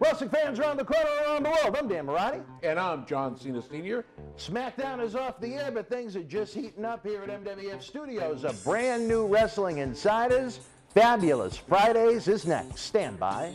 Wrestling fans around the corner, around the world. I'm Dan Marty. And I'm John Cena Sr. SmackDown is off the air, but things are just heating up here at MWF Studios. A brand new Wrestling Insiders. Fabulous Fridays is next. Stand by.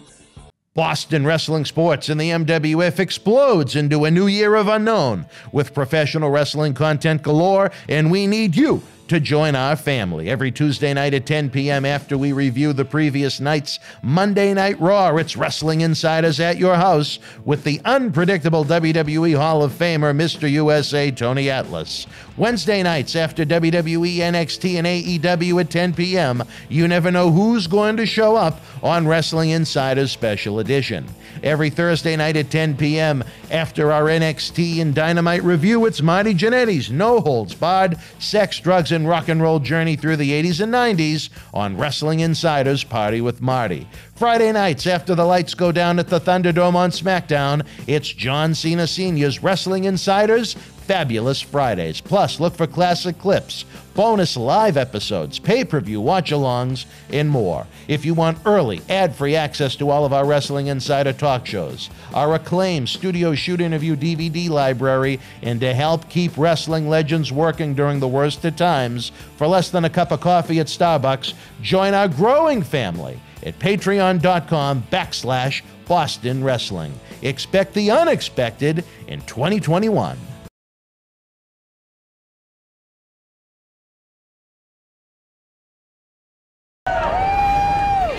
Boston wrestling sports in the MWF explodes into a new year of unknown with professional wrestling content galore, and we need you to join our family. Every Tuesday night at 10 p.m. after we review the previous night's Monday Night Raw, it's Wrestling Insiders at your house with the unpredictable WWE Hall of Famer, Mr. USA, Tony Atlas. Wednesday nights after WWE, NXT, and AEW at 10 p.m., you never know who's going to show up on Wrestling Insiders Special Edition. Every Thursday night at 10 p.m. after our NXT and Dynamite review, it's Marty Jannetty's No Holds Barred Sex, Drugs, and Rock and Roll journey through the 80s and 90s on Wrestling Insiders Party with Marty. Friday nights after the lights go down at the Thunderdome on SmackDown, it's John Cena Sr.'s Wrestling Insiders Fabulous Fridays. Plus, look for classic clips, bonus live episodes, pay-per-view watch-alongs, and more. If you want early, ad-free access to all of our Wrestling Insider talk shows, our acclaimed studio shoot interview DVD library, and to help keep wrestling legends working during the worst of times, for less than a cup of coffee at Starbucks, join our growing family at patreon.com/Boston Wrestling. Expect the unexpected in 2021.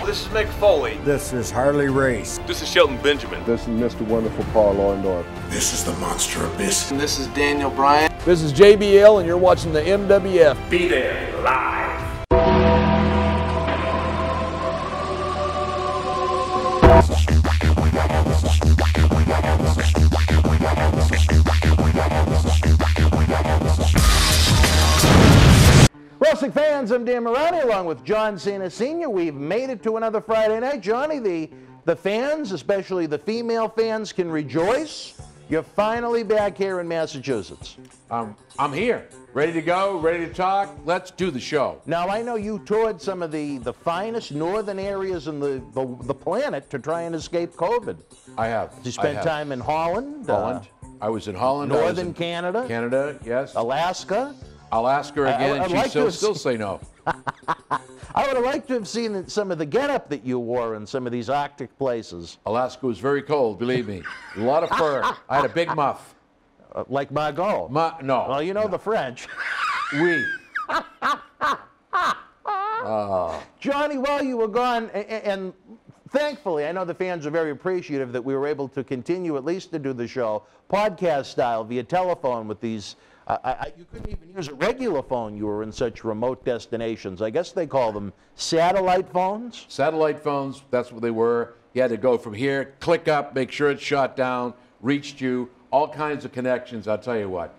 This is Mick Foley. This is Harley Race. This is Shelton Benjamin. This is Mr. Wonderful Paul Orndorff. This is the Monster Abyss. And this is Daniel Bryan. This is JBL, and you're watching the MWF. Be there live. Wrestling fans, I'm Dan Marty along with John Cena Sr. We've made it to another Friday night. Johnny, the fans, especially the female fans, can rejoice. You're finally back here in Massachusetts. I'm here, ready to go, ready to talk. Let's do the show. Now, I know you toured some of the finest northern areas in the planet to try and escape COVID. I have. You spent time in Holland. I was in Holland. Northern Canada. Canada, yes. Alaska. Alaska again, and she still say no. I would have liked to have seen some of the getup that you wore in some of these Arctic places. Alaska was very cold, believe me. A lot of fur. I had a big muff. Like Margot. No. Well, you know the French. Oui. Johnny, while you were gone, and thankfully, I know the fans are very appreciative that we were able to continue at least to do the show podcast style via telephone with these. You couldn't even use a regular phone. You were in such remote destinations. I guess they call them satellite phones? Satellite phones, that's what they were. You had to go from here, click up, make sure it's shot down, reached you, all kinds of connections. I'll tell you what,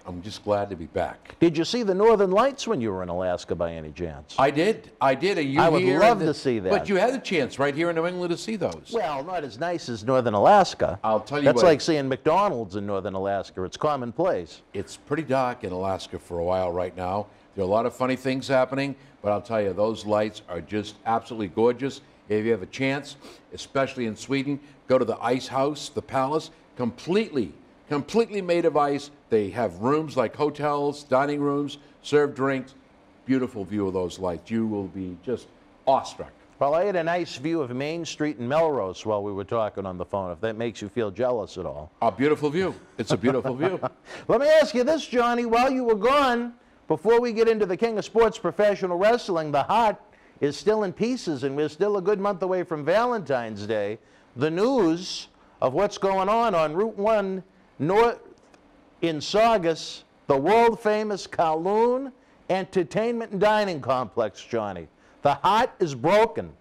I'm just glad to be back. Did you see the Northern Lights when you were in Alaska by any chance? I did. Are you I would here love to see that. But you had a chance right here in New England to see those. Well, not as nice as Northern Alaska. I'll tell you That's what. like seeing McDonald's in Northern Alaska. It's commonplace. It's pretty dark in Alaska for a while right now. There are a lot of funny things happening, but I'll tell you, those lights are just absolutely gorgeous. If you have a chance, especially in Sweden, go to the ice house, the palace, completely made of ice. They have rooms like hotels, dining rooms, serve drinks. Beautiful view of those lights. You will be just awestruck. Well, I had a nice view of Main Street in Melrose while we were talking on the phone, if that makes you feel jealous at all. A beautiful view. It's a beautiful view. Let me ask you this, Johnny. While you were gone, before we get into the king of sports professional wrestling, the heart is still in pieces, and we're still a good month away from Valentine's Day. The news of what's going on Route 1 North in Saugus, the world-famous Kowloon Entertainment and Dining Complex, Johnny. The heart is broken.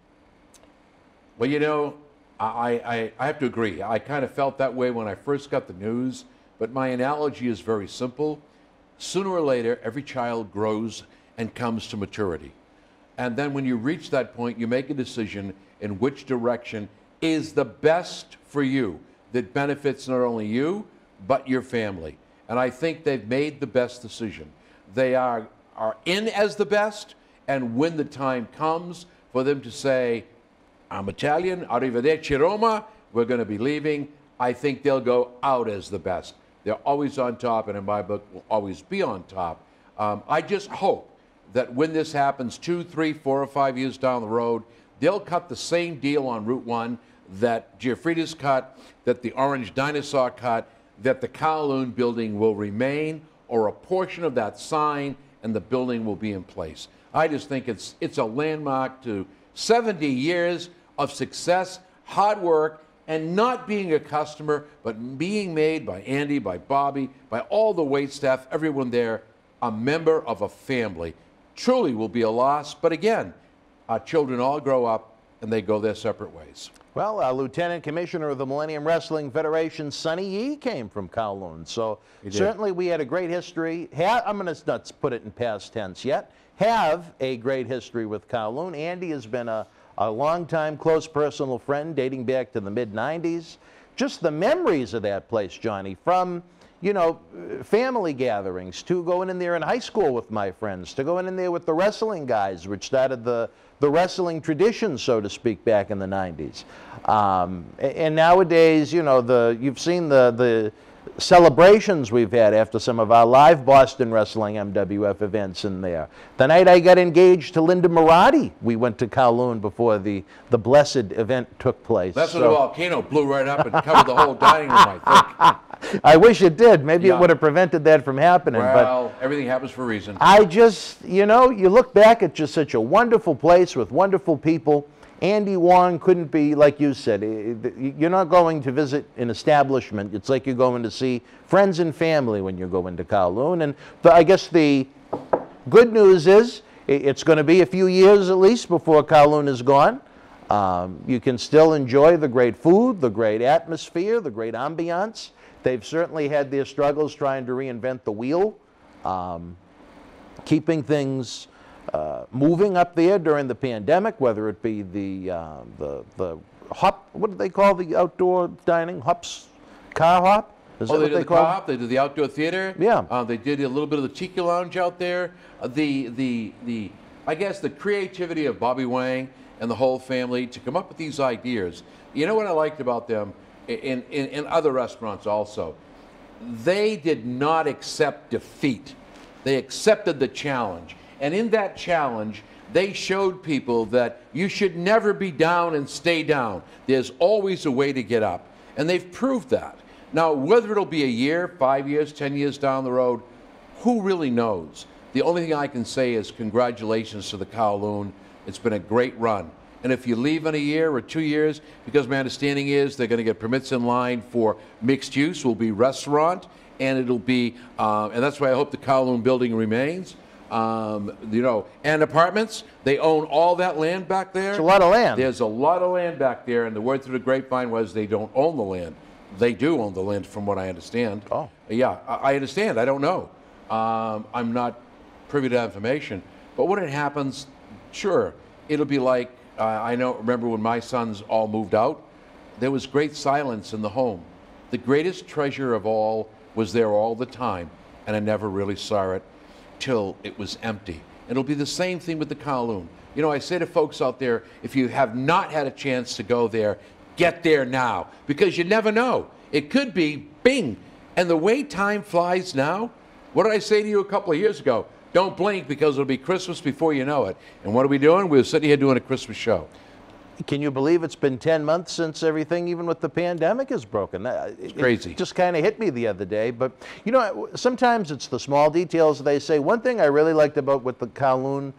Well, you know, I have to agree. I kind of felt that way when I first got the news, but my analogy is very simple. Sooner or later, every child grows and comes to maturity. And then when you reach that point, you make a decision in which direction is the best for you, that benefits not only you, but your family. And I think they've made the best decision. They are in as the best, and when the time comes for them to say, I'm Italian, arrivederci Roma, we're going to be leaving. I think they'll go out as the best. They're always on top, and in my book, will always be on top. I just hope that when this happens 2, 3, 4, or 5 years down the road, they'll cut the same deal on Route 1 that Giuffrida's cut, that the Orange Dinosaur cut, that the Kowloon building will remain, or a portion of that sign, and the building will be in place. I just think it's a landmark to 70 years of success, hard work, and not being a customer, but being made by Andy, by Bobby, by all the wait staff, everyone there, a member of a family. Truly will be a loss, but again, our children all grow up and they go their separate ways. Well, Lieutenant Commissioner of the Millennium Wrestling Federation, Sonny Yee, came from Kowloon. So certainly we had a great history. I'm going to not put it in past tense yet. Have a great history with Kowloon. Andy has been a longtime close personal friend dating back to the mid-90s. Just the memories of that place, Johnny, from, you know, family gatherings, to going in there in high school with my friends, to going in there with the wrestling guys, which started the wrestling tradition, so to speak, back in the 90s. And nowadays, you know, you've seen the celebrations we've had after some of our live Boston Wrestling MWF events in there. The night I got engaged to Linda Marty, we went to Kowloon before the blessed event took place. That's when the volcano blew right up and covered the whole dining room, I think. I wish it did. Maybe it would have prevented that from happening. Well, everything happens for a reason. I just, you know, you look back at just such a wonderful place with wonderful people. Andy Wong couldn't be, like you said, you're not going to visit an establishment. It's like you're going to see friends and family when you go into Kowloon. And I guess the good news is it's going to be a few years at least before Kowloon is gone. You can still enjoy the great food, the great atmosphere, the great ambiance. They've certainly had their struggles trying to reinvent the wheel, keeping things moving up there during the pandemic, whether it be the hop, what do they call the outdoor dining? Hops? Car hop? They did the car hop, they did the outdoor theater. Yeah. They did a little bit of the Tiki Lounge out there. I guess the creativity of Bobby Wang and the whole family to come up with these ideas. You know what I liked about them in other restaurants also? They did not accept defeat. They accepted the challenge. And in that challenge, they showed people that you should never be down and stay down. There's always a way to get up. And they've proved that. Now, whether it'll be a year, 5 years, 10 years down the road, who really knows? The only thing I can say is congratulations to the Kowloon. It's been a great run. And if you leave in a year or 2 years, because my understanding is they're going to get permits in line for mixed use, will be restaurant, and it'll be, and that's why I hope the Kowloon building remains. You know, and apartments, they own all that land back there. It's a lot of land. There's a lot of land back there, and the word through the grapevine was they don't own the land. They do own the land, from what I understand. Oh. Yeah, I understand. I don't know. I'm not privy to that information. But when it happens, sure, it'll be like, remember when my sons all moved out? There was great silence in the home. The greatest treasure of all was there all the time, and I never really saw it till it was empty. It'll be the same thing with the Kowloon. You know, I say to folks out there, if you have not had a chance to go there, get there now, because you never know. It could be bing. And the way time flies now, what did I say to you a couple of years ago? Don't blink, because it'll be Christmas before you know it. And what are we doing? We're sitting here doing a Christmas show. Can you believe it's been 10 months since everything, even with the pandemic, is broken? It's crazy. It just kind of hit me the other day. But, you know, sometimes it's the small details they say. One thing I really liked about what the Kowloon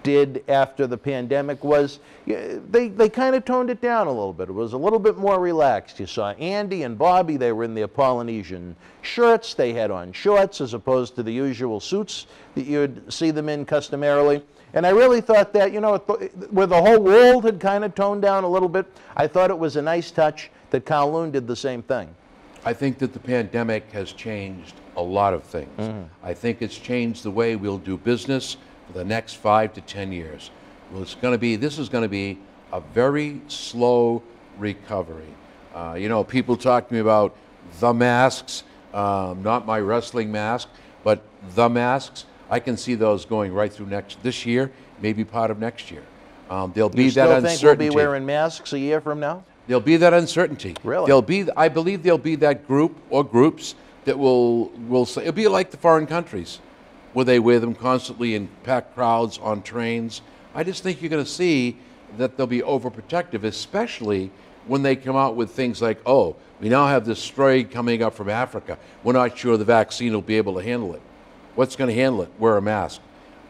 did after the pandemic was they kind of toned it down a little bit. It was a little bit more relaxed. You saw Andy and Bobby, they were in their Polynesian shirts. They had on shorts as opposed to the usual suits that you'd see them in customarily. And I really thought that, you know, where the whole world had kind of toned down a little bit, I thought it was a nice touch that Kowloon did the same thing. I think that the pandemic has changed a lot of things. Mm-hmm. I think it's changed the way we'll do business for the next 5 to 10 years. Well, this is going to be a very slow recovery. You know, people talk to me about the masks, not my wrestling mask, but the masks. I can see those going right through this year, maybe part of next year. There'll be that uncertainty. You still think we'll be wearing masks a year from now? There'll be that uncertainty. Really? I believe there'll be that group or groups that will say, it'll be like the foreign countries, where they wear them constantly in packed crowds on trains. I just think you're going to see that they'll be overprotective, especially when they come out with things like, oh, we now have this stray coming up from Africa. We're not sure the vaccine will be able to handle it. What's going to handle it? Wear a mask.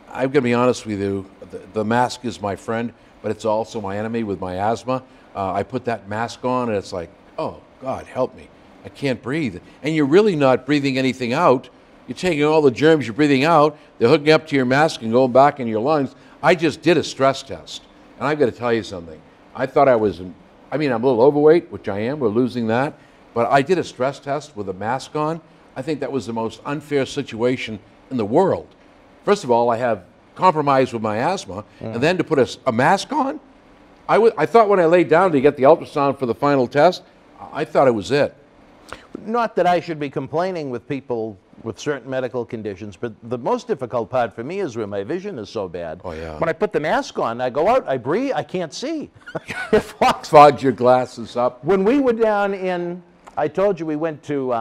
I'm going to be honest with you, the mask is my friend, but it's also my enemy with my asthma. I put that mask on and it's like, oh, God, help me. I can't breathe. And you're really not breathing anything out. You're taking all the germs you're breathing out, they're hooking up to your mask and going back in your lungs. I just did a stress test, and I've got to tell you something. I thought I'm a little overweight, which I am. We're losing that. But I did a stress test with a mask on. I think that was the most unfair situation in the world. First of all, I have compromise with my asthma, and then to put a mask on? I thought when I laid down to get the ultrasound for the final test, I thought it was it. Not that I should be complaining with people with certain medical conditions, but the most difficult part for me is when my vision is so bad. Oh, yeah. When I put the mask on, I go out, I breathe, I can't see. It fogs your glasses up. When we were down in, I told you we went to,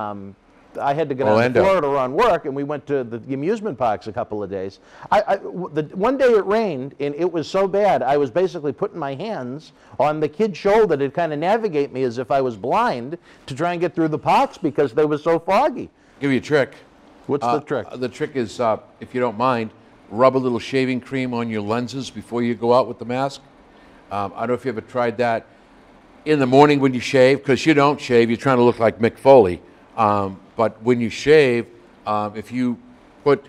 I had to go down to Florida on work, and we went to the amusement parks a couple of days. One day it rained, and it was so bad, I was basically putting my hands on the kid's shoulder to kind of navigate me as if I was blind to try and get through the parks because they were so foggy. Give you a trick. What's the trick? The trick is, if you don't mind, rub a little shaving cream on your lenses before you go out with the mask. I don't know if you ever tried that in the morning when you shave, because you don't shave, you're trying to look like Mick Foley. But when you shave, if you put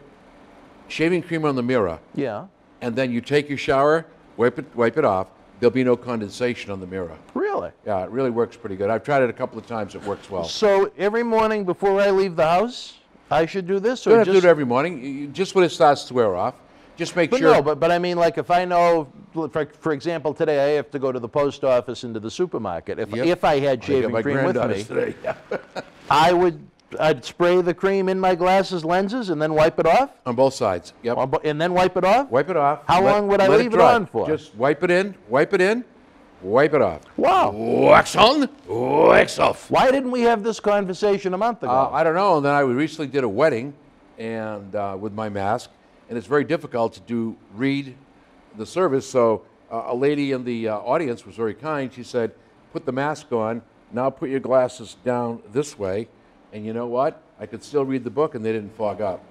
shaving cream on the mirror, and then you take your shower, wipe it off, there'll be no condensation on the mirror. Really? Yeah, it really works pretty good. I've tried it a couple of times. It works well. So every morning before I leave the house, I should do this? You don't have to do it every morning. Just when it starts to wear off. Just make sure. No, but I mean, like if I know, for example, today I have to go to the post office and to the supermarket. If I had shaving cream with me, today. I'd spray the cream in my glasses lenses and then wipe it off? On both sides, yep. And then wipe it off? Wipe it off. How long would I leave it on for? Just wipe it in, wipe it off. Wow. Wax on, wax off. Why didn't we have this conversation a month ago? I don't know. And then I recently did a wedding and with my mask, and it's very difficult to read the service. So a lady in the audience was very kind. She said, put the mask on, now put your glasses down this way. And you know what? I could still read the book, and they didn't fog up.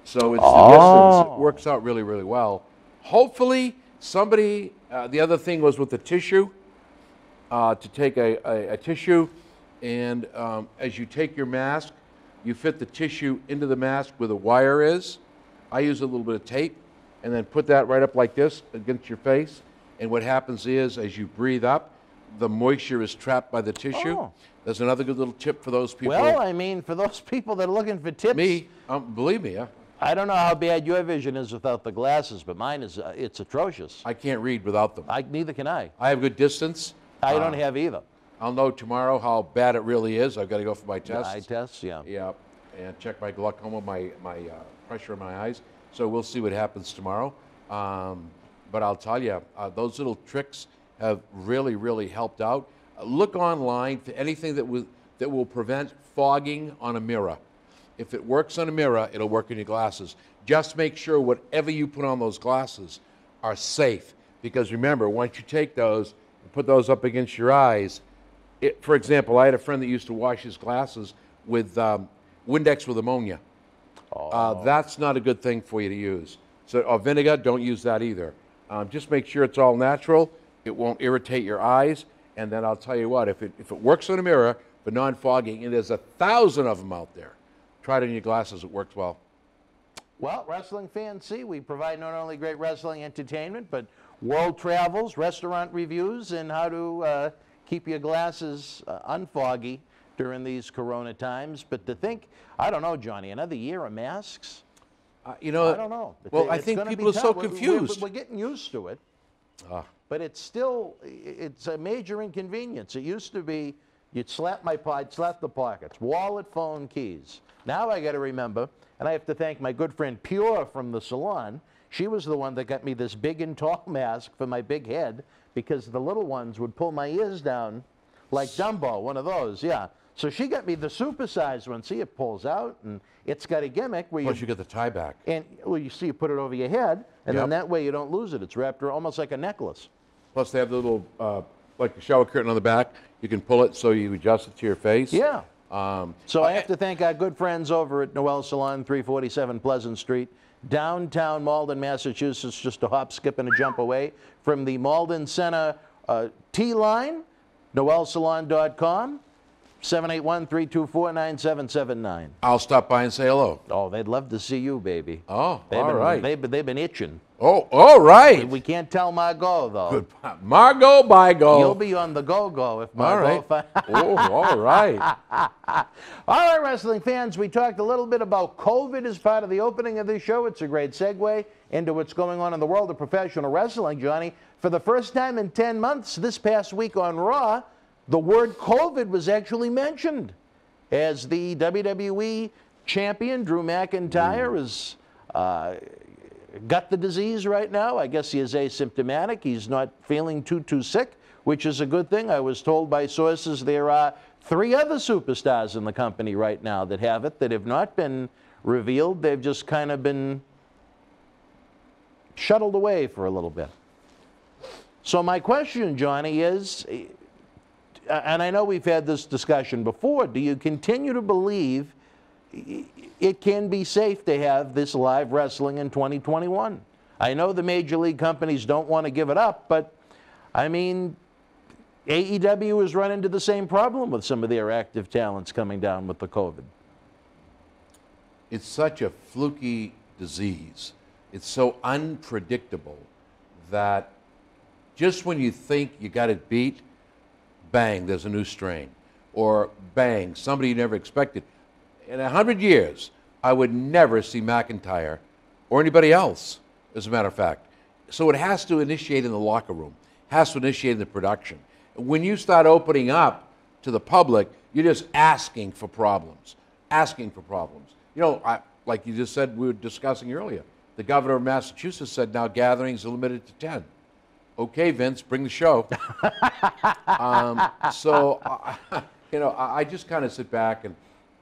So it's the distance. It works out really, really well. Hopefully, somebody, the other thing was with the tissue, to take a tissue, and as you take your mask, you fit the tissue into the mask where the wire is. I use a little bit of tape, and then put that right up like this against your face. And what happens is, as you breathe up, the moisture is trapped by the tissue. There's another good little tip for those people. Well, I mean, for those people that are looking for tips. Believe me, I don't know how bad your vision is without the glasses, but mine is, it's atrocious. I can't read without them. Neither can I. I have good distance. I don't have either. I'll know tomorrow how bad it really is. I've got to go for my tests. Eye tests, yeah. Yeah, and check my glaucoma, my pressure in my eyes. So we'll see what happens tomorrow. But I'll tell you, those little tricks have really, really helped out. Look online for anything that will prevent fogging on a mirror. If it works on a mirror, it'll work in your glasses. Just make sure whatever you put on those glasses are safe. Because remember, once you take those and put those up against your eyes, for example, I had a friend that used to wash his glasses with Windex with ammonia. That's not a good thing for you to use. Or vinegar, don't use that either. Just make sure it's all natural. It won't irritate your eyes. And then I'll tell you what, if it works on a mirror for non-fogging, and there's 1,000 of them out there, try it in your glasses. It works well. Well, wrestling fans see we provide not only great wrestling entertainment, but world travels, restaurant reviews, and how to keep your glasses unfoggy during these corona times. But to think, I don't know, Johnny, another year of masks? I don't know. Well, I think people are so confused. We're getting used to it. But it's a major inconvenience. It used to be you'd slap the pockets, wallet, phone, keys. Now I got to remember, and I have to thank my good friend Pure from the salon. She was the one that got me this big and tall mask for my big head because the little ones would pull my ears down like Dumbo, one of those, yeah. So she got me the supersized one. See, it pulls out, and it's got a gimmick where Plus you get the tie back. And well, you see, you put it over your head, and then Yep. that way you don't lose it. It's wrapped around almost like a necklace. Plus they have the little, like a shower curtain on the back. You can pull it so you adjust it to your face. Yeah. So I have to thank our good friends over at Noel Salon, 347 Pleasant Street, downtown Malden, Massachusetts, just a hop, skip, and a jump away from the Malden Center T-line, noelsalon.com, 781-324-9779. I'll stop by and say hello. Oh, they'd love to see you, baby. Oh, They've right. been itching. Oh, all right. We can't tell Margot, though. Good. Margot, by go. You'll be on the go-go if Margot... All right. Oh, all right. All right, wrestling fans, we talked a little bit about COVID as part of the opening of this show. It's a great segue into what's going on in the world of professional wrestling, Johnny. For the first time in 10 months, this past week on Raw, the word COVID was actually mentioned as the WWE champion, Drew McIntyre, is... got the disease right now. I guess he is asymptomatic. He's not feeling too sick, which is a good thing. I was told by sources there are 3 other superstars in the company right now that have it that have not been revealed. They've just kind of been shuttled away for a little bit. So my question, Johnny, is, and I know we've had this discussion before, do you continue to believe it can be safe to have this live wrestling in 2021? I know the major league companies don't want to give it up, but I mean, AEW has run into the same problem with some of their active talents coming down with the COVID. It's such a fluky disease. It's so unpredictable that just when you think you got it beat, bang, there's a new strain. Or bang, somebody you never expected. In 100 years, I would never see McIntyre or anybody else, as a matter of fact. So it has to initiate in the locker room, has to initiate in the production. When you start opening up to the public, you're just asking for problems, asking for problems. You know, like you just said, we were discussing earlier, the governor of Massachusetts said now gatherings are limited to 10. Okay, Vince, bring the show. You know, I just kind of sit back and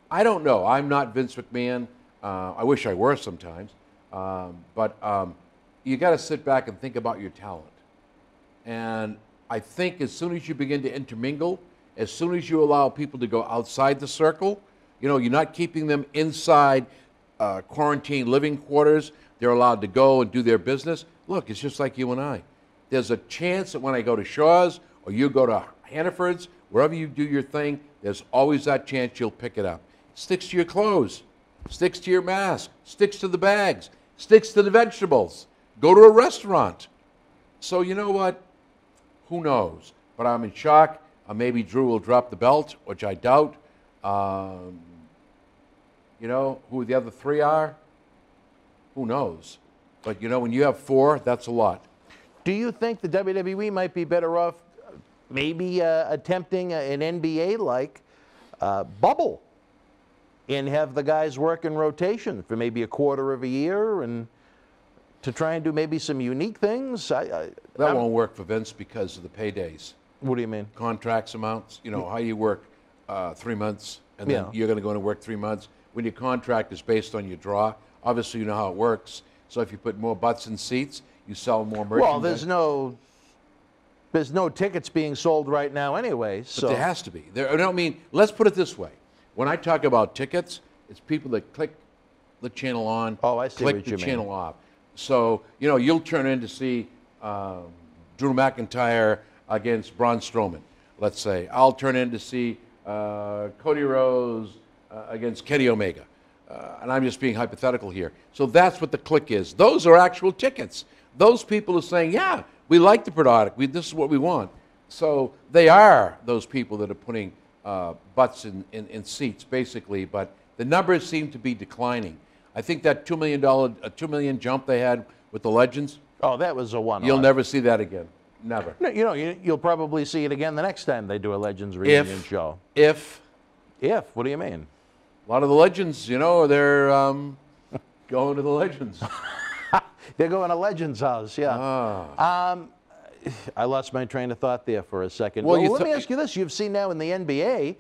I don't know. I'm not Vince McMahon. I wish I were sometimes. But you got to sit back and think about your talent. And I think as soon as you begin to intermingle, as soon as you allow people to go outside the circle, you know, you're not keeping them inside quarantine living quarters. They're allowed to go and do their business. Look, it's just like you and I. There's a chance that when I go to Shaw's or you go to Hannaford's, wherever you do your thing, there's always that chance you'll pick it up. Sticks to your clothes, sticks to your mask, sticks to the bags, sticks to the vegetables. Go to a restaurant. So you know what? Who knows? But I'm in shock. Maybe Drew will drop the belt, which I doubt. You know, who the other 3 are? Who knows? But you know, when you have 4, that's a lot. Do you think the WWE might be better off maybe attempting an NBA-like bubble and have the guys work in rotation for maybe a quarter of a year and to try and do maybe some unique things? That won't work for Vince because of the paydays. What do you mean? Contracts amounts. You know, how you work 3 months and then you're going to go and work 3 months. When your contract is based on your draw, obviously you know how it works. So if you put more butts in seats, you sell more merchandise. Well, there's no tickets being sold right now anyway. So. But there has to be. I don't mean, let's put it this way. When I talk about tickets, it's people that click the channel on, click the channel off. So, you know, you'll turn in to see Drew McIntyre against Braun Strowman, let's say. I'll turn in to see Cody Rhodes against Kenny Omega. And I'm just being hypothetical here. So that's what the click is. Those are actual tickets. Those people are saying, yeah, we like the product. This is what we want. So they are those people that are putting butts in seats, basically. But the numbers seem to be declining. I think that $2 million jump they had with the Legends. Oh, that was a one-off. You'll never see that again. Never. No, you know, you'll probably see it again the next time they do a Legends reunion show. If? What do you mean? A lot of the Legends, you know, they're going to the Legends. They're going to Legends house, yeah. I lost my train of thought there for a second. Well, Well, let me ask you this. You've seen now in the NBA,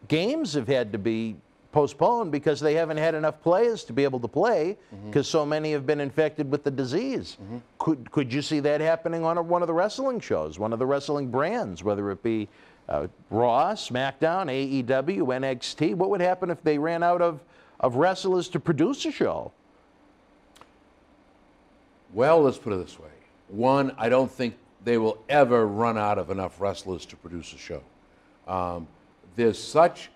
games have had to be postponed because they haven't had enough players to be able to play because so many have been infected with the disease. Could you see that happening on one of the wrestling shows, one of the wrestling brands, whether it be Raw, SmackDown, AEW, NXT? What would happen if they ran out of wrestlers to produce a show? Well, let's put it this way. One, I don't think they will ever run out of enough wrestlers to produce a show. There's such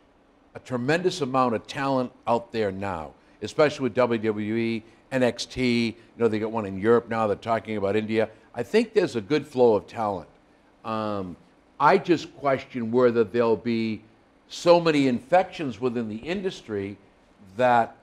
a tremendous amount of talent out there now, especially with WWE, NXT. You know, they got one in Europe now. They're talking about India. I think there's a good flow of talent. I just question whether there'll be so many infections within the industry that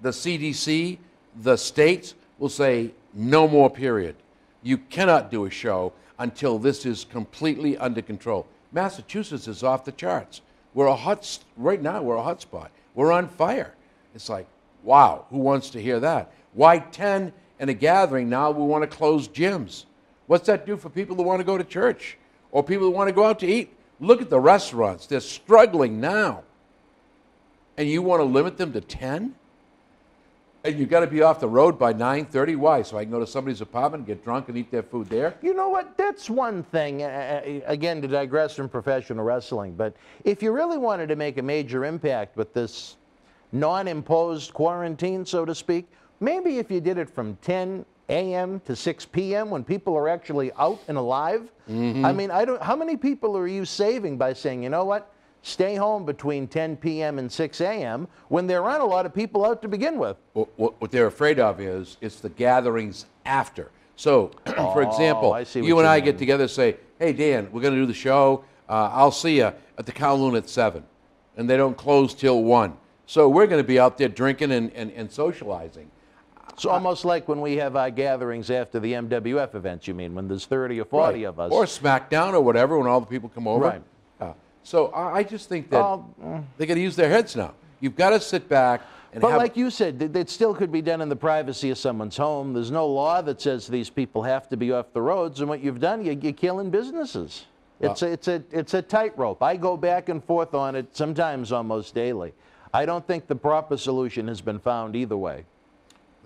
the CDC, the states, will say no more, period. You cannot do a show until this is completely under control. Massachusetts is off the charts. Right now, we're a hot spot. We're on fire. It's like, wow, who wants to hear that? Why 10 in a gathering? Now we want to close gyms. What's that do for people who want to go to church or people who want to go out to eat? Look at the restaurants. They're struggling now. And you want to limit them to 10? And you've got to be off the road by 9:30. Why? So I can go to somebody's apartment, get drunk, and eat their food there? You know what? That's one thing, again, to digress from professional wrestling. But if you really wanted to make a major impact with this non-imposed quarantine, so to speak, maybe if you did it from 10 a.m. to 6 p.m. when people are actually out and alive. I mean, how many people are you saving by saying, you know what? Stay home between 10 p.m. and 6 a.m. when there aren't a lot of people out to begin with. What they're afraid of is it's the gatherings after. So, for example, you and I get together and say, hey, Dan, we're going to do the show. I'll see you at the Kowloon at 7. And they don't close till 1. So we're going to be out there drinking and socializing. It's almost like when we have our gatherings after the MWF events, you mean, when there's 30 or 40 of us. Or SmackDown or whatever, when all the people come over. Right. So I just think that they got to use their heads now. You've got to sit back and But like you said, it still could be done in the privacy of someone's home. There's no law that says these people have to be off the roads, and what you've done, you're killing businesses. It's a tightrope. I go back and forth on it sometimes almost daily. I don't think the proper solution has been found either way.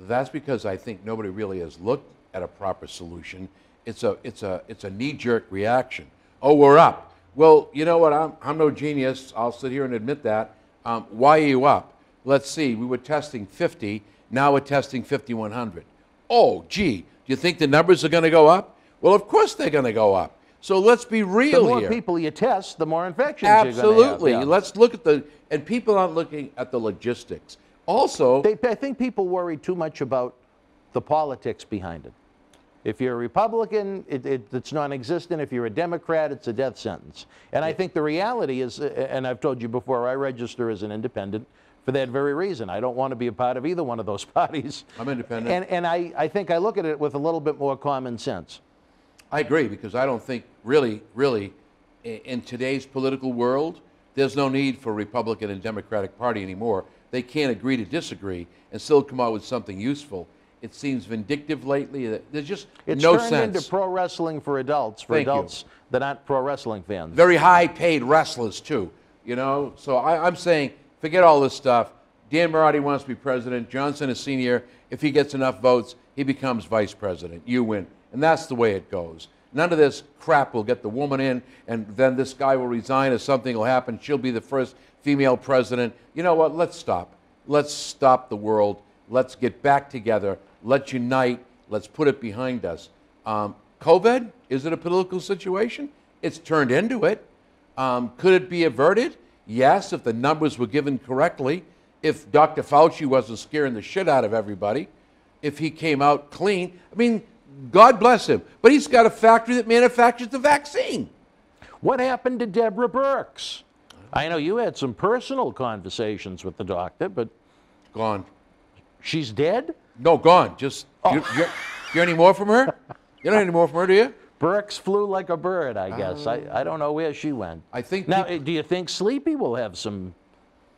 That's because I think nobody really has looked at a proper solution. It's a knee-jerk reaction. Oh, we're up. Well, you know what? I'm no genius. I'll sit here and admit that. Why are you up? Let's see. We were testing 50. Now we're testing 5,100. Oh, gee. Do you think the numbers are going to go up? Well, of course they're going to go up. So let's be real here. The more people you test, the more infections you're going to have. Absolutely. Let's look at and people aren't looking at the logistics. Also, I think people worry too much about the politics behind it. If you're a Republican, it's non-existent. If you're a Democrat, it's a death sentence. And I think the reality is, and I've told you before, I register as an independent for that very reason. I don't want to be a part of either one of those parties. I'm independent. And I think I look at it with a little bit more common sense. I agree, because I don't think really, in today's political world, there's no need for Republican and Democratic Party anymore. They can't agree to disagree and still come out with something useful. It seems vindictive lately. There's just no sense. It's turned into pro wrestling for adults, that aren't pro wrestling fans. Very high-paid wrestlers, too. You know, so I'm saying, forget all this stuff. Dan Marty wants to be president. Johnson is senior. If he gets enough votes, he becomes vice president. You win. And that's the way it goes. None of this crap will get the woman in, and then this guy will resign or something will happen. She'll be the first female president. You know what? Let's stop. Let's stop the world. Let's get back together. Let's unite. Let's put it behind us. COVID, is it a political situation? It's turned into it. Could it be averted? Yes, if the numbers were given correctly. If Dr. Fauci wasn't scaring the shit out of everybody. If he came out clean. I mean, God bless him. But he's got a factory that manufactures the vaccine. What happened to Deborah Birx? I know you had some personal conversations with the doctor, but... Gone. She's dead? No, gone. Just, you hear any more from her? You don't hear any more from her, do you? Birx flew like a bird, I guess. I don't know where she went. I think now, do you think Sleepy will have some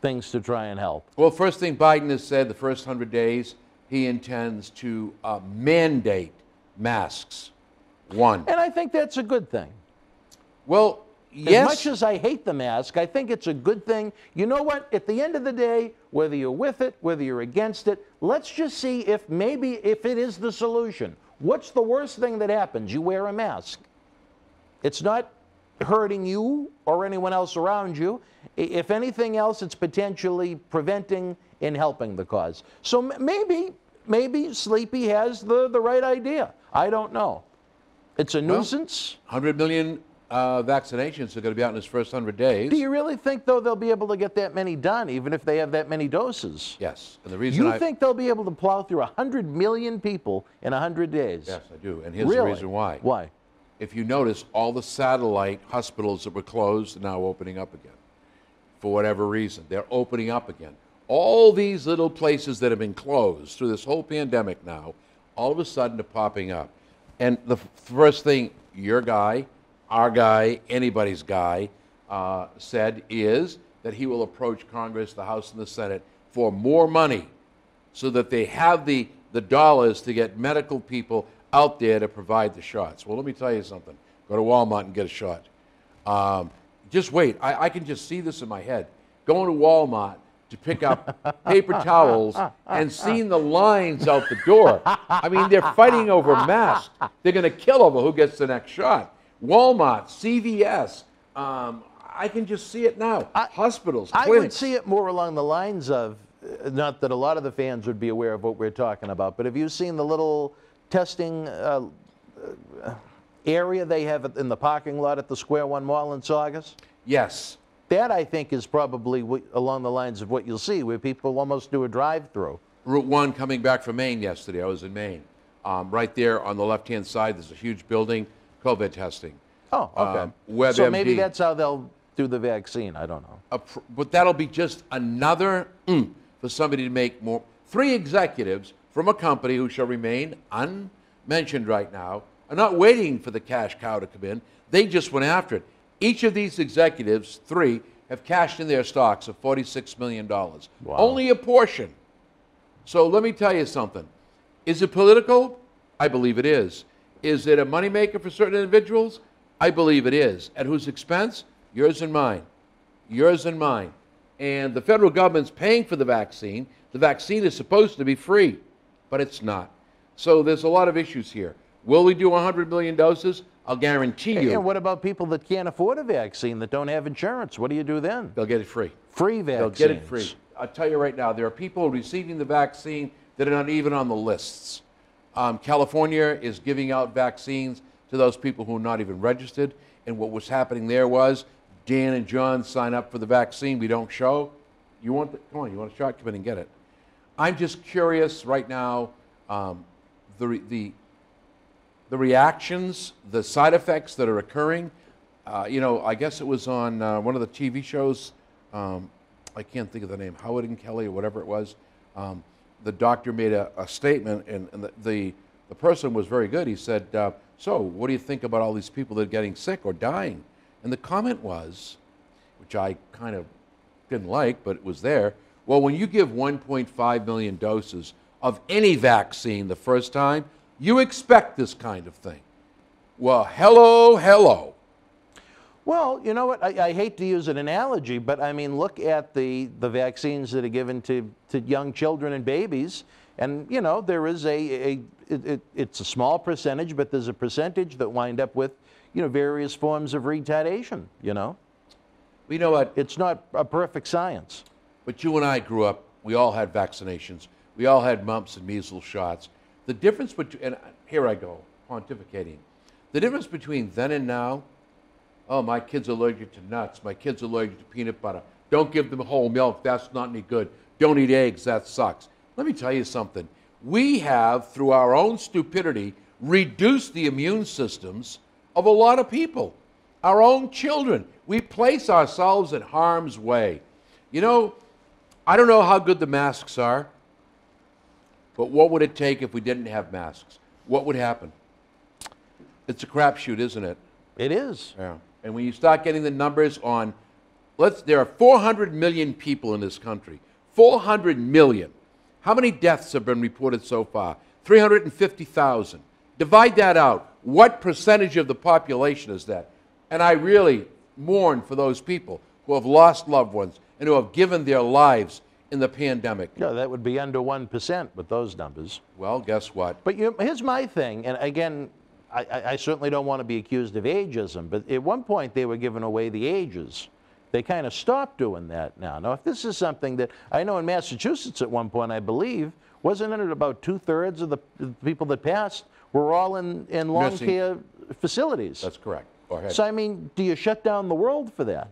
things to try and help? Well, first thing Biden has said, the first 100 days, he intends to mandate masks One. And I think that's a good thing. Well, yes. As much as I hate the mask, I think it's a good thing. You know what? At the end of the day, whether you're with it, whether you're against it, let's just see if it is the solution. What's the worst thing that happens? You wear a mask. It's not hurting you or anyone else around you. If anything else, it's potentially preventing and helping the cause. So maybe Sleepy has the right idea. I don't know. It's a nuisance. 100 million vaccinations are going to be out in his first 100 days. Do you really think, though, they'll be able to get that many done, even if they have that many doses? Yes. And the reason you think they'll be able to plow through 100 million people in 100 days? Yes, I do. And here's the reason why. Why? If you notice, all the satellite hospitals that were closed are now opening up again. For whatever reason, they're opening up again. All these little places that have been closed through this whole pandemic now, all of a sudden are popping up. And the first thing your guy, our guy, anybody's guy, said is that he will approach Congress, the House, and the Senate for more money so that they have the dollars to get medical people out there to provide the shots. Well, let me tell you something. Go to Walmart and get a shot. Just wait. I can just see this in my head. Going to Walmart to pick up paper towels and seeing the lines out the door. I mean, they're fighting over masks. They're going to kill over who gets the next shot. Walmart, CVS, I can just see it now. Hospitals, clinics. I would see it more along the lines of, not that a lot of the fans would be aware of what we're talking about, but have you seen the little testing area they have in the parking lot at the Square One Mall in Saugus? Yes. That, I think, is probably along the lines of what you'll see, where people almost do a drive-through. Route 1 coming back from Maine yesterday. I was in Maine. Right there on the left-hand side, there's a huge building, COVID testing. Oh, okay. WebMD. So maybe that's how they'll do the vaccine. I don't know. But that'll be just another for somebody to make more. 3 executives from a company who shall remain unmentioned right now are not waiting for the cash cow to come in. They just went after it. Each of these executives, 3, have cashed in their stocks of $46 million. Wow. Only a portion. So let me tell you something. Is it political? I believe it is. Is it a moneymaker for certain individuals? I believe it is. At whose expense? Yours and mine. Yours and mine. And the federal government's paying for the vaccine. The vaccine is supposed to be free, but it's not. So there's a lot of issues here. Will we do 100 million doses? I'll guarantee you. And what about people that can't afford a vaccine, that don't have insurance? What do you do then? They'll get it free. Free vaccines. They'll get it free. I'll tell you right now, there are people receiving the vaccine that are not even on the lists. California is giving out vaccines to those people who are not even registered. And what was happening there was Dan and John sign up for the vaccine. We don't show. You want come on, you want a shot? Come in and get it. I'm just curious right now, the reactions, the side effects that are occurring. You know, I guess it was on one of the TV shows. I can't think of the name, Howard and Kelly or whatever it was. The doctor made a statement, and the person was very good. He said, so what do you think about all these people that are getting sick or dying? And the comment was, which I kind of didn't like, but it was there, well, when you give 1.5 million doses of any vaccine the first time, you expect this kind of thing. Well, hello. Well, you know what? I hate to use an analogy, but I mean, look at the vaccines that are given to young children and babies. And, you know, there is it's a small percentage, but there's a percentage that wind up with, you know, various forms of retardation, you know? You know what? It's not a perfect science. But you and I grew up, we all had vaccinations. We all had mumps and measles shots. The difference between, and here I go, pontificating. The difference between then and now, oh, my kid's allergic to nuts. My kid's allergic to peanut butter. Don't give them whole milk. That's not any good. Don't eat eggs. That sucks. Let me tell you something. We have, through our own stupidity, reduced the immune systems of a lot of people. Our own children. We place ourselves in harm's way. You know, I don't know how good the masks are, but what would it take if we didn't have masks? What would happen? It's a crapshoot, isn't it? It is. Yeah. And when you start getting the numbers on, there are 400 million people in this country. 400 million. How many deaths have been reported so far? 350,000. Divide that out. what percentage of the population is that? And I really mourn for those people who have lost loved ones and who have given their lives in the pandemic. Yeah, that would be under 1% with those numbers. Well, guess what? But here's my thing, and again, I certainly don't want to be accused of ageism, but at one point they were giving away the ages. They kind of stopped doing that now. Now, if this is something that, I know in Massachusetts at one point, I believe, wasn't it about 2/3 of the people that passed were all in long care facilities? That's correct. Go ahead. So, I mean, do you shut down the world for that?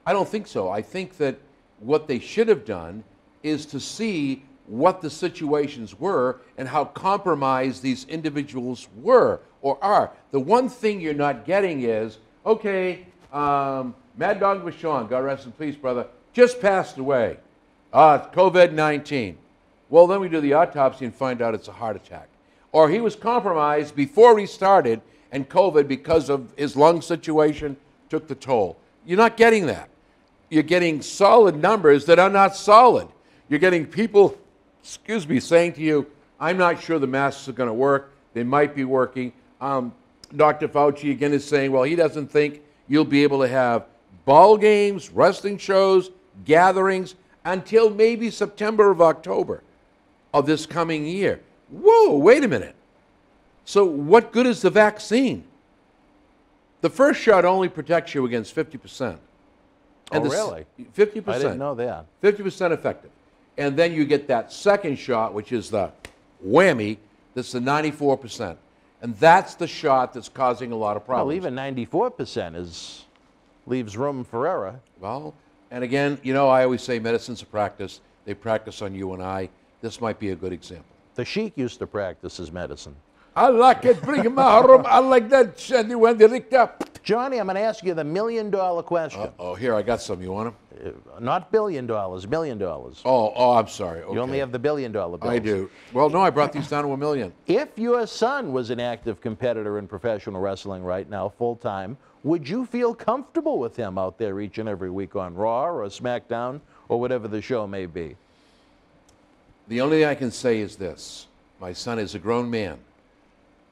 I don't think so. I think that what they should have done is to see what the situations were and how compromised these individuals were or are. The one thing you're not getting is, okay, Mad Dog Vachon, God rest in peace, brother, just passed away. It's COVID-19. Well, then we do the autopsy and find out it's a heart attack. Or he was compromised before he started, and COVID, because of his lung situation, took the toll. You're not getting that. You're getting solid numbers that are not solid. You're getting people, saying to you, I'm not sure the masks are going to work. They might be working. Dr. Fauci again is saying, well, he doesn't think you'll be able to have ball games, wrestling shows, gatherings until maybe September or October of this coming year. Whoa, wait a minute. So what good is the vaccine? The first shot only protects you against 50%. And really? 50%. I didn't know that. 50% effective. And then you get that second shot, which is the whammy, that's the 94%. And that's the shot that's causing a lot of problems. Well, even 94% leaves room for error. Well, and again, you know, I always say medicine's a practice. They practice on you and I. This might be a good example. The Sheik used to practice his medicine. I like it. Bring him out. I like that. Johnny, I'm going to ask you the $1 million question. Oh, here, I got some. You want them? Not $1 billion, $1 million. Oh, I'm sorry. Okay. You only have the $1 billion bills. I do. Well, no, I brought these down to $1 million. If your son was an active competitor in professional wrestling right now, full-time, would you feel comfortable with him out there each and every week on Raw or SmackDown or whatever the show may be? The only thing I can say is this. My son is a grown man.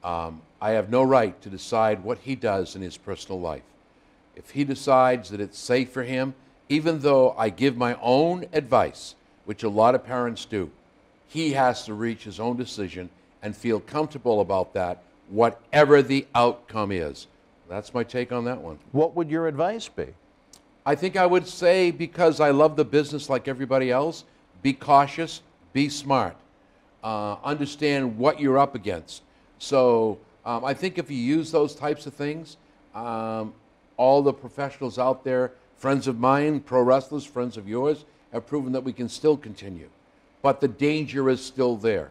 I have no right to decide what he does in his personal life. If he decides that it's safe for him, even though I give my own advice, which a lot of parents do, he has to reach his own decision and feel comfortable about that, whatever the outcome is. That's my take on that one. What would your advice be? I think I would say, because I love the business like everybody else, be cautious, be smart, understand what you're up against. So I think if you use those types of things, all the professionals out there, friends of mine, pro wrestlers, friends of yours, have proven that we can still continue. But the danger is still there.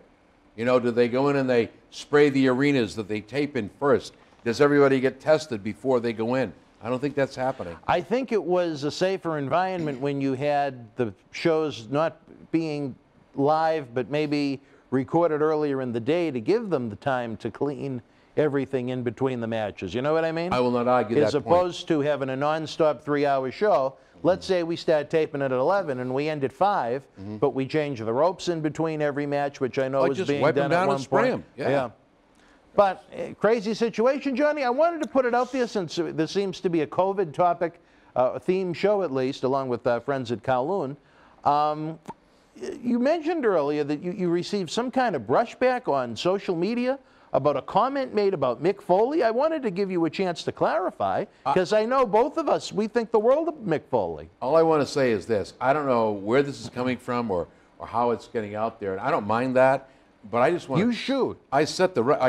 You know, do they go in and they spray the arenas that they tape in first? Does everybody get tested before they go in? I don't think that's happening. I think it was a safer environment when you had the shows not being live, but maybe recorded earlier in the day to give them the time to clean everything in between the matches. You know what I mean? I will not argue that point. As opposed to having a non-stop 3-hour show. Let's say we start taping it at 11 and we end at 5, but we change the ropes in between every match, which I know is being done at one point. Yeah. But crazy situation, Johnny. I wanted to put it out there since this seems to be a COVID topic, theme show at least, along with friends at Kowloon. You mentioned earlier that you received some kind of brushback on social media about a comment made about Mick Foley. I wanted to give you a chance to clarify, because I know both of us, we think the world of Mick Foley. All I want to say is this. I don't know where this is coming from or how it's getting out there, and I don't mind that, but I just want You shoot. I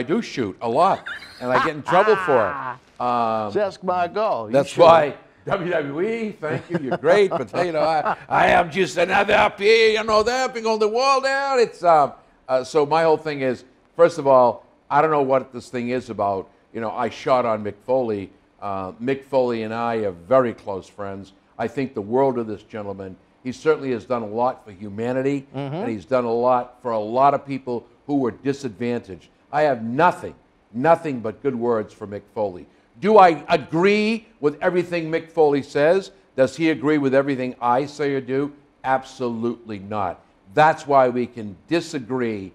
do shoot a lot, and I get in trouble for it. Ask Margot. That's why WWE, thank you, you're great, but you know, I am just another P, you know, that thing on the wall there. It's so my whole thing is, first of all, I don't know what this thing is about. You know, I shot on Mick Foley. Mick Foley and I are very close friends. I think the world of this gentleman. He certainly has done a lot for humanity, and he's done a lot for a lot of people who were disadvantaged. I have nothing but good words for Mick Foley. Do I agree with everything Mick Foley says? Does he agree with everything I say or do? Absolutely not. That's why we can disagree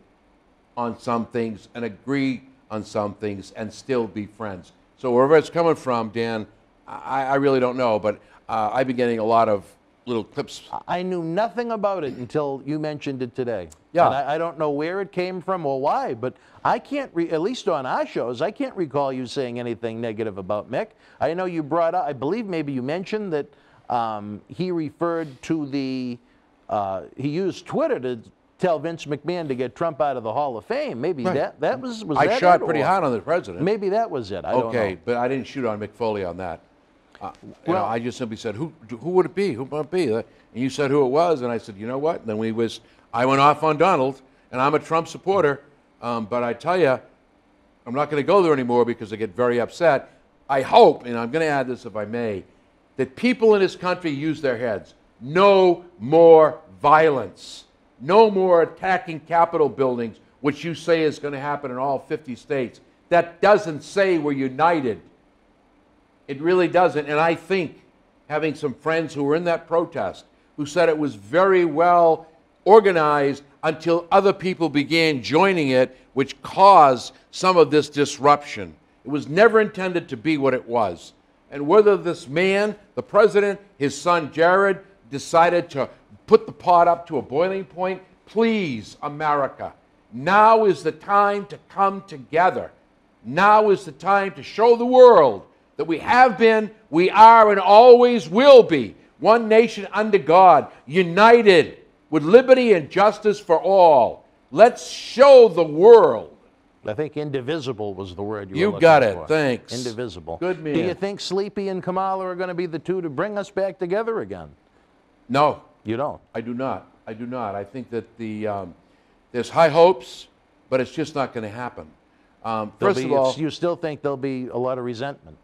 on some things and agree on some things and still be friends. So wherever it's coming from, Dan, I really don't know, but I've been getting a lot of little clips. I knew nothing about it until you mentioned it today. Yeah. And I don't know where it came from or why, but I can't, at least on our shows, I can't recall you saying anything negative about Mick. I know you brought up, I believe maybe you mentioned that he referred to the, he used Twitter to tell Vince McMahon to get Trump out of the Hall of Fame. Maybe Right. that was I that shot it, pretty or hard on the president. maybe that was it. I don't know. Okay, but I didn't shoot on Mick Foley on that. Well, I just simply said, who would it be? Who might it be? And you said who it was, and I said, you know what? And then I went off on Donald, and I'm a Trump supporter, but I tell you, I'm not going to go there anymore because I get very upset. I hope, and I'm going to add this if I may, that people in this country use their heads. No more violence. No more attacking Capitol buildings, which you say is going to happen in all 50 states. That doesn't say we're united. It really doesn't. And I think having some friends who were in that protest who said it was very well organized until other people began joining it, which caused some of this disruption. It was never intended to be what it was. And whether this man, the president, his son Jared, decided to put the pot up to a boiling point, please, America, now is the time to come together. Now is the time to show the world that we have been, we are, and always will be one nation under God, united with liberty and justice for all. Let's show the world. I think indivisible was the word you were looking got it. for. Thanks. Indivisible. Good man. Do you think Sleepy and Kamala are going to be the two to bring us back together again? No. You don't? I do not. I do not. I think that there's high hopes, but it's just not going to happen. First of all, you still think there'll be a lot of resentment?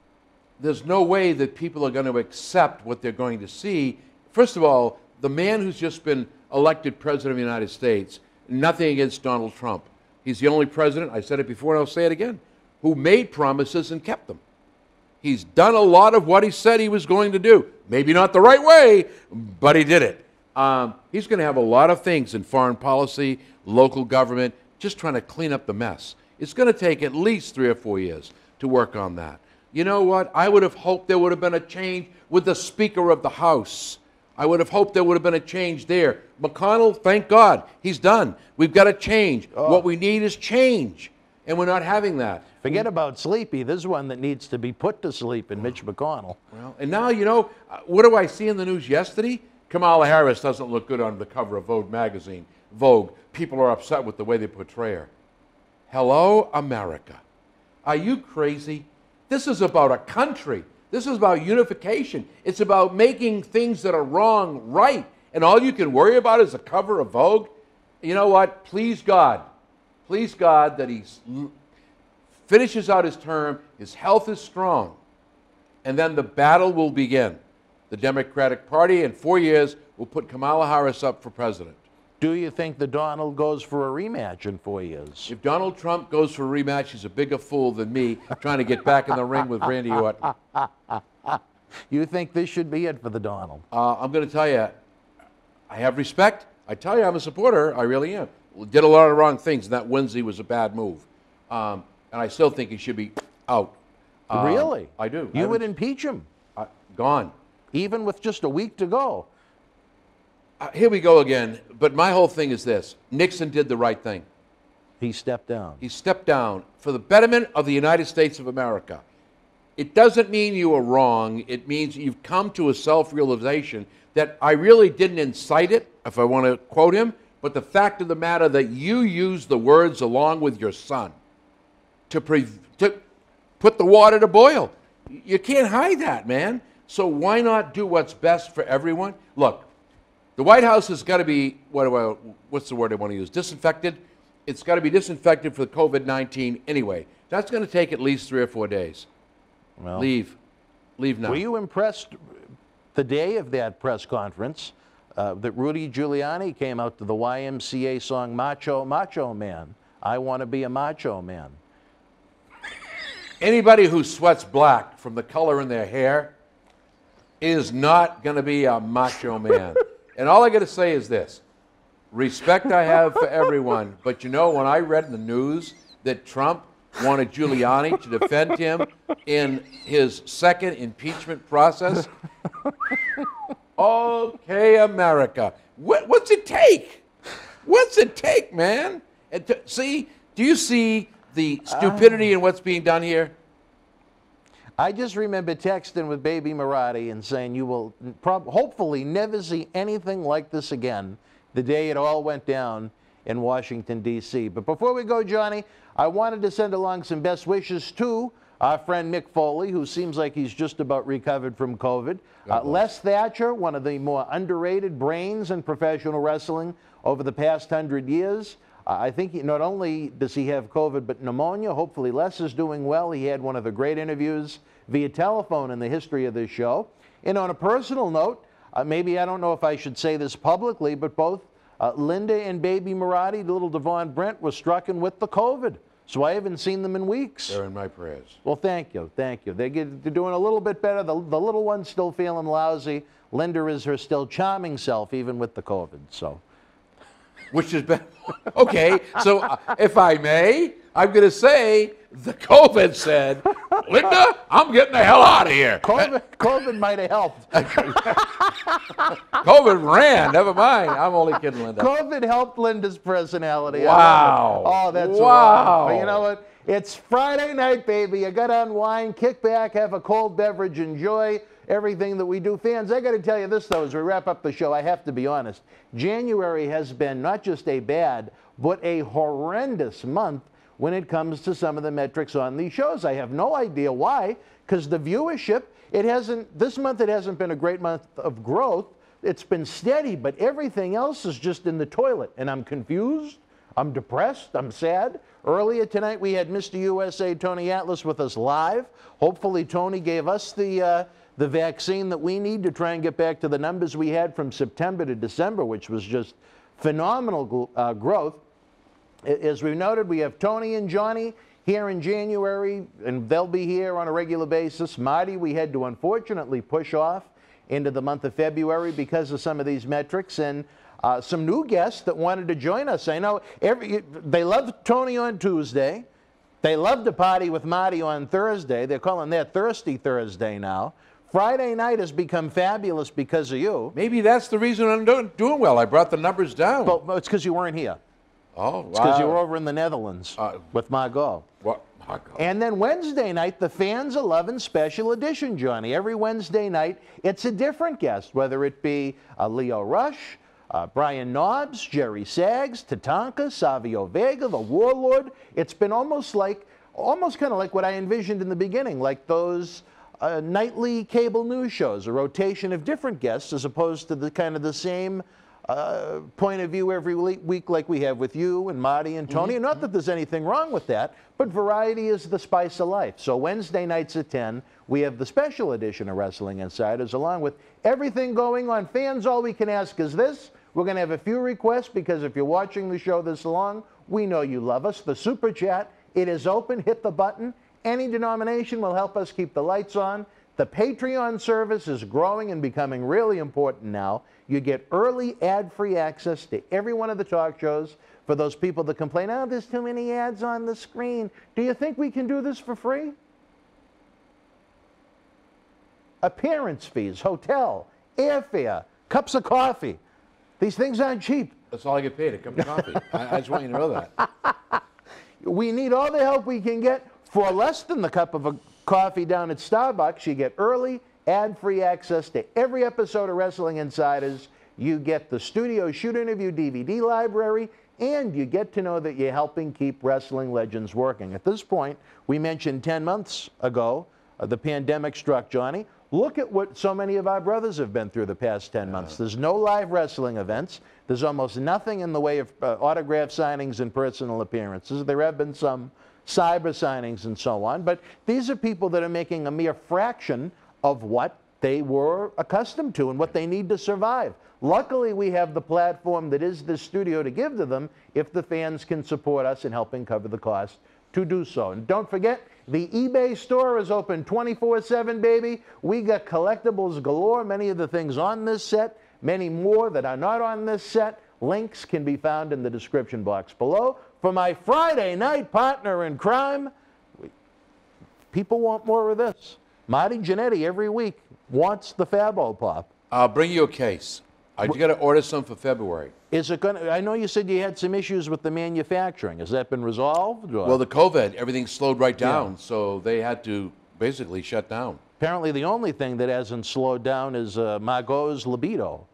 There's no way that people are going to accept what they're going to see. First of all, the man who's just been elected president of the United States, nothing against Donald Trump. He's the only president, I said it before and I'll say it again, who made promises and kept them. He's done a lot of what he said he was going to do. Maybe not the right way, but he did it. He's going to have a lot of things in foreign policy, local government, just trying to clean up the mess. It's going to take at least 3 or 4 years to work on that. You know what? I would have hoped there would have been a change with the Speaker of the House. I would have hoped there would have been a change there. McConnell, thank God, he's done. We've got to change. Oh. What we need is change, and we're not having that. Forget about Sleepy. There's one that needs to be put to sleep in Mitch McConnell. Well, and now, you know, what do I see in the news yesterday? Kamala Harris doesn't look good on the cover of Vogue magazine. Vogue. People are upset with the way they portray her. Hello, America. Are you crazy? This is about a country. This is about unification. It's about making things that are wrong right. And all you can worry about is the cover of Vogue? You know what? Please God that he finishes out his term, his health is strong, and then the battle will begin. The Democratic Party in 4 years will put Kamala Harris up for president. Do you think that Donald goes for a rematch in 4 years? If Donald Trump goes for a rematch, he's a bigger fool than me trying to get back in the ring with Randy Orton. You think this should be it for the Donald? I'm going to tell you, I have respect. I tell you, I'm a supporter. I really am. Did a lot of wrong things, and that Wednesday was a bad move. And I still think he should be out. Really? I do. You would impeach him? Gone. Even with just a week to go? Here we go again. But my whole thing is this. Nixon did the right thing. He stepped down. He stepped down for the betterment of the United States of America. It doesn't mean you were wrong. It means you've come to a self-realization that I really didn't incite it, if I want to quote him, but the fact of the matter that you used the words along with your son to put the water to boil. You can't hide that, man. So why not do what's best for everyone? Look, the White House has got to be, what's the word I want to use, disinfected. It's got to be disinfected for COVID-19 anyway. That's going to take at least 3 or 4 days. Well, Leave now. Were you impressed the day of that press conference that Rudy Giuliani came out to the YMCA song Macho, Macho Man? I want to be a macho man. Anybody who sweats black from the color in their hair is not going to be a macho man. And all I got to say is this. Respect I have for everyone, but you know, when I read in the news that Trump wanted Giuliani to defend him in his second impeachment process. Okay, America. What's it take? What's it take, man? And do you see the stupidity in what's being done here? I just remember texting with baby Marty and saying you will hopefully never see anything like this again the day it all went down in Washington, D.C. But before we go, Johnny, I wanted to send along some best wishes to our friend Mick Foley, who seems like he's just about recovered from COVID. Les Thatcher, one of the more underrated brains in professional wrestling over the past 100 years. I think not only does he have COVID, but pneumonia. Hopefully Les is doing well. He had one of the great interviews via telephone in the history of this show. And on a personal note, maybe I don't know if I should say this publicly, but both Linda and baby Marty, little Devon Brent, were stricken with the COVID. So I haven't seen them in weeks. They're in my prayers. Well, thank you. Thank you. They're doing a little bit better. The little one's still feeling lousy. Linda is her still charming self, even with the COVID. So, which is better. Okay, so if I may, I'm going to say the COVID said, Linda, I'm getting the hell out of here. COVID might have helped. COVID ran. Never mind. I'm only kidding, Linda. COVID helped Linda's personality. Wow. Oh, that's wow. But you know what? It's Friday night, baby. You got to unwind, kick back, have a cold beverage, enjoy everything that we do. Fans, I got to tell you this, though, as we wrap up the show, I have to be honest. January has been not just a bad, but a horrendous month when it comes to some of the metrics on these shows. I have no idea why, because the viewership, this month it hasn't been a great month of growth. It's been steady, but everything else is just in the toilet. And I'm confused, I'm depressed, I'm sad. Earlier tonight we had Mr. USA Tony Atlas with us live. Hopefully Tony gave us the vaccine that we need to try and get back to the numbers we had from September to December, which was just phenomenal growth. As we noted, we have Tony and Johnny here in January, and they'll be here on a regular basis. Marty, we had to unfortunately push off into the month of February because of some of these metrics, and some new guests that wanted to join us. I know they love Tony on Tuesday. They love to party with Marty on Thursday. They're calling that Thirsty Thursday now. Friday night has become fabulous because of you. Maybe that's the reason I'm doing well. I brought the numbers down. Well, it's because you weren't here. Oh, wow. It's because you were over in the Netherlands with Margot. What? Margot. And then Wednesday night, the Fans are Lovin' Special Edition, Johnny. Every Wednesday night, it's a different guest, whether it be Leo Rush, Brian Knobs, Jerry Saggs, Tatanka, Savio Vega, the Warlord. It's been almost kind of like what I envisioned in the beginning, like those nightly cable news shows, a rotation of different guests as opposed to the kind of the same point of view every week like we have with you and Marty and Tony. And not that there's anything wrong with that, but variety is the spice of life. So Wednesday nights at 10, we have the special edition of Wrestling Insiders along with everything going on. Fans, all we can ask is this. We're going to have a few requests because if you're watching the show this long, we know you love us. The Super Chat, it is open. Hit the button. Any denomination will help us keep the lights on. The Patreon service is growing and becoming really important now. You get early ad-free access to every one of the talk shows. For those people that complain, oh, there's too many ads on the screen. Do you think we can do this for free? Appearance fees, hotel, airfare, cups of coffee. These things aren't cheap. That's all I get paid, a cup of coffee. I just want you to know that. We need all the help we can get. For less than the cup of a coffee down at Starbucks, you get early, ad-free access to every episode of Wrestling Insiders. You get the Studio Shoot Interview DVD library, and you get to know that you're helping keep wrestling legends working. At this point, we mentioned 10 months ago, the pandemic struck, Johnny. Look at what so many of our brothers have been through the past 10 months. There's no live wrestling events. There's almost nothing in the way of autograph signings and personal appearances. There have been some cyber signings and so on, but these are people that are making a mere fraction of what they were accustomed to and what they need to survive. Luckily, we have the platform that is this studio to give to them if the fans can support us in helping cover the cost to do so. And don't forget, the eBay store is open 24/7, baby. We got collectibles galore, many of the things on this set, many more that are not on this set. Links can be found in the description box below. For my Friday night partner in crime, People want more of this. Marty Jannetty every week wants the Fabo Pop. I'll bring you a case. I got to order some for February. Is it going to, I know you said you had some issues with the manufacturing. Has that been resolved? Or? Well, the COVID, everything slowed right down, so they had to basically shut down. Apparently the only thing that hasn't slowed down is Margot's libido.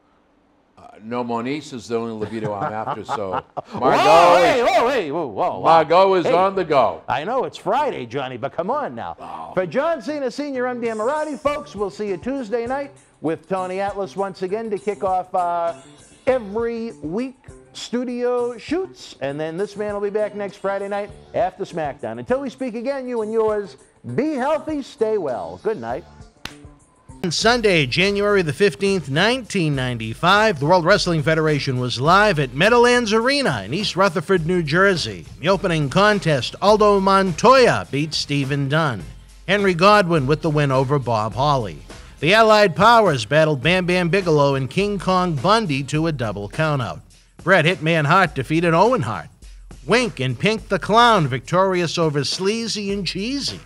No, Moniz is the only libido I'm after, so Margot is on the go. I know it's Friday, Johnny, but come on now. Oh. For John Cena Sr., I'm Dan Marati, folks. We'll see you Tuesday night with Tony Atlas once again to kick off every week studio shoots, and then this man will be back next Friday night after SmackDown. Until we speak again, you and yours, be healthy, stay well. Good night. On Sunday, January the 15th, 1995, the World Wrestling Federation was live at Meadowlands Arena in East Rutherford, New Jersey. In the opening contest, Aldo Montoya beat Stephen Dunn. Henry Godwin with the win over Bob Holly. The Allied Powers battled Bam Bam Bigelow and King Kong Bundy to a double countout. Bret Hitman Hart defeated Owen Hart. Wink and Pink the Clown victorious over Sleazy and Cheesy.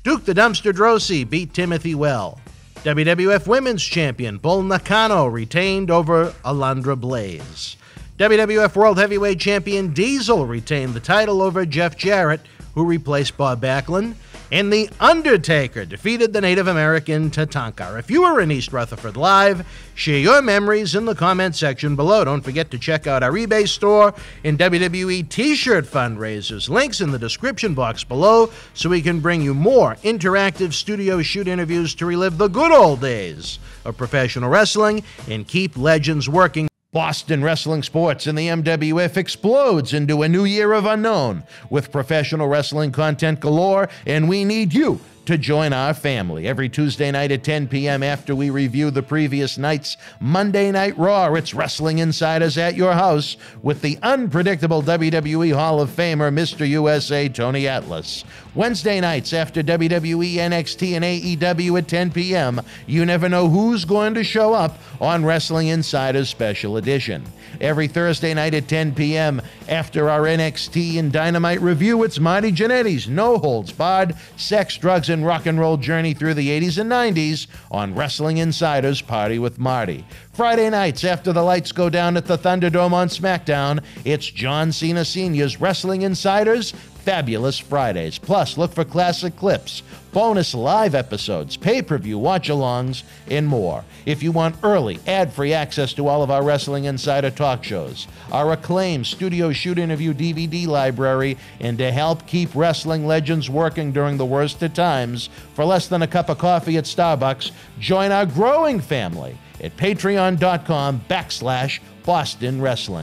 Duke the Dumpster Droese beat Timothy Well. WWF Women's Champion Bull Nakano retained over Alundra Blaze. WWF World Heavyweight Champion Diesel retained the title over Jeff Jarrett, who replaced Bob Backlund. And The Undertaker defeated the Native American Tatanka. If you were in East Rutherford live, share your memories in the comment section below. Don't forget to check out our eBay store and WWE t-shirt fundraisers. Links in the description box below so we can bring you more interactive studio shoot interviews to relive the good old days of professional wrestling and keep legends working. Boston Wrestling Sports and the MWF explodes into a new year of unknown with professional wrestling content galore, and we need you to join our family. Every Tuesday night at 10 p.m. after we review the previous night's Monday Night Raw, it's Wrestling Insiders at your house with the unpredictable WWE Hall of Famer, Mr. USA, Tony Atlas. Wednesday nights after WWE, NXT, and AEW at 10 p.m., you never know who's going to show up on Wrestling Insiders Special Edition. Every Thursday night at 10 p.m. after our NXT and Dynamite review, it's Marty Jannetty's No Holds Barred Sex, Drugs, and Rock and Roll journey through the 80s and 90s on Wrestling Insiders Party with Marty. Friday nights after the lights go down at the Thunderdome on SmackDown, it's John Cena Sr.'s Wrestling Insiders Fabulous Fridays. Plus, look for classic clips, bonus live episodes, pay-per-view watch-alongs, and more. If you want early, ad-free access to all of our Wrestling Insider talk shows, our acclaimed studio shoot interview DVD library, and to help keep wrestling legends working during the worst of times, for less than a cup of coffee at Starbucks, join our growing family at patreon.com/Boston Wrestling.